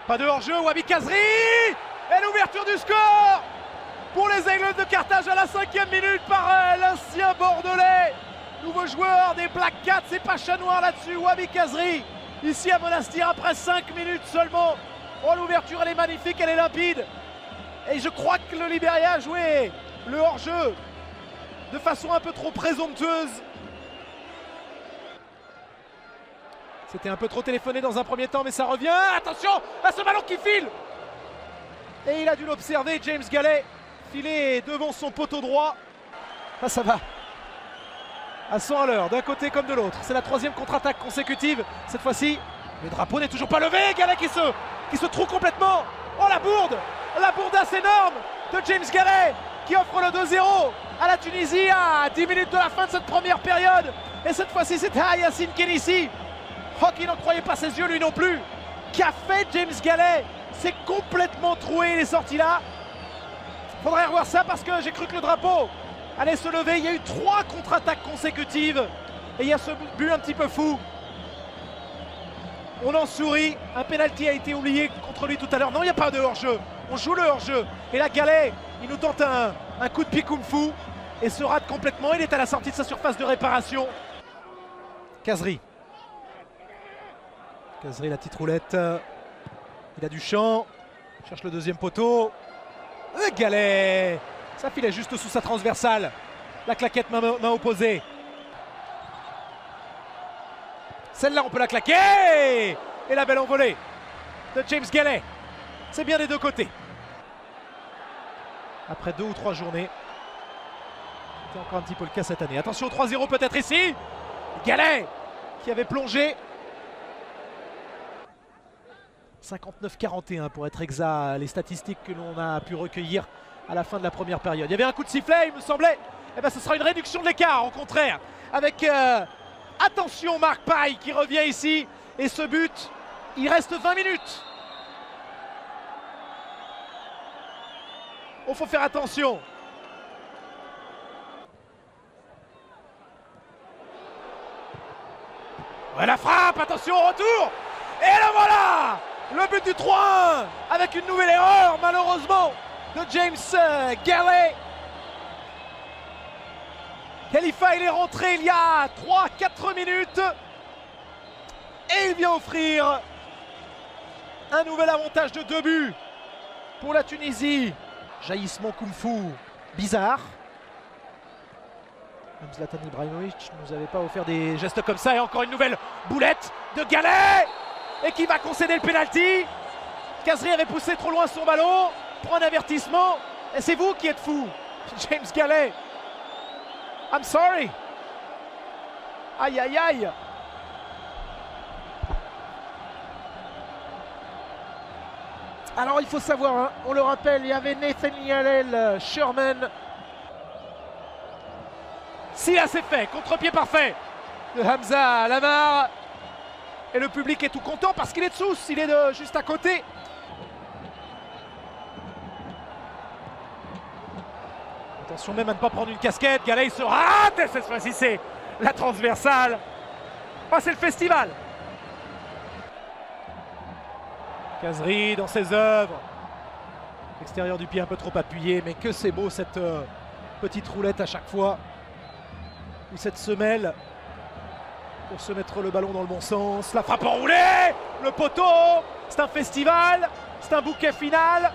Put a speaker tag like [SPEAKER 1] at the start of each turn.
[SPEAKER 1] Pas de hors-jeu, Wahbi Khazri. Et l'ouverture du score pour les Aigles de Carthage à la 5e minute par l'ancien Bordelais. Nouveau joueur des Black Cats, c'est pas chat noir là-dessus, Wahbi Khazri. Ici à Monastir après 5 minutes seulement. Oh, l'ouverture elle est magnifique, elle est limpide. Et je crois que le Libéria a joué le hors-jeu de façon un peu trop présomptueuse. C'était un peu trop téléphoné dans un premier temps, mais ça revient. Attention à ce ballon qui file. Et il a dû l'observer, James Gallet, filer devant son poteau droit. Ah, ça va. À 100 à l'heure, d'un côté comme de l'autre. C'est la 3e contre-attaque consécutive. Cette fois-ci, le drapeau n'est toujours pas levé. Gallet qui se trouve complètement. Oh, la bourde! La bourdasse énorme de James Gallet qui offre le 2-0 à la Tunisie à 10 minutes de la fin de cette première période. Et cette fois-ci, c'est Yacine Khenissi. Oh, qui n'en croyait pas ses yeux, lui non plus. Qu'a fait James Gallet? C'est complètement troué, il est sorti là. Faudrait revoir ça parce que j'ai cru que le drapeau allait se lever. Il y a eu 3 contre-attaques consécutives. Et il y a ce but un petit peu fou. On en sourit. Un pénalty a été oublié contre lui tout à l'heure. Non, il n'y a pas de hors-jeu. On joue le hors-jeu. Et là, Gallet, il nous tente un coup de pied kung-fu et se rate complètement. Il est à la sortie de sa surface de réparation. Khazri. Khazri, la petite roulette. Il a du champ. Il cherche le 2e poteau. Et Gallet. Ça filait juste sous sa transversale. La claquette main opposée. Celle-là, on peut la claquer. Et la belle envolée de James Gallet. C'est bien des deux côtés. Après 2 ou 3 journées. C'était encore un petit peu le cas cette année. Attention, 3-0 peut-être ici. Gallet qui avait plongé. 59-41 pour être exact, les statistiques que l'on a pu recueillir à la fin de la première période. Il y avait un coup de sifflet, il me semblait. Eh ben, ce sera une réduction de l'écart, au contraire. Avec, attention, Marc Paille qui revient ici. Et ce but, il reste 20 minutes. Il faut faire attention. Ouais, la frappe, attention, retour. Et là voilà, le but du 3-1 avec une nouvelle erreur malheureusement de James Gallet. Khalifa, il est rentré il y a 3-4 minutes et il vient offrir un nouvel avantage de 2 buts pour la Tunisie. Jaillissement kung-fu bizarre. Même Zlatan Ibrahimovic ne nous avait pas offert des gestes comme ça. Et encore une nouvelle boulette de Gallet. Et qui va concéder le pénalty. Khazri avait poussé trop loin son ballon. Prend un avertissement. Et c'est vous qui êtes fou. James Gallet. I'm sorry. Aïe aïe aïe. Alors il faut savoir, hein, on le rappelle, il y avait Nathaniel Sherman. Si là c'est fait, contre-pied parfait de Hamza Lamar. Et le public est tout content parce qu'il est dessous, il est juste à côté. Attention même à ne pas prendre une casquette, Gallet il se rate et cette fois-ci c'est la transversale. Oh, c'est le festival. Khazri dans ses œuvres. Extérieur du pied un peu trop appuyé, mais que c'est beau cette petite roulette à chaque fois. Ou cette semelle pour se mettre le ballon dans le bon sens. La frappe enroulée, le poteau, c'est un festival, c'est un bouquet final.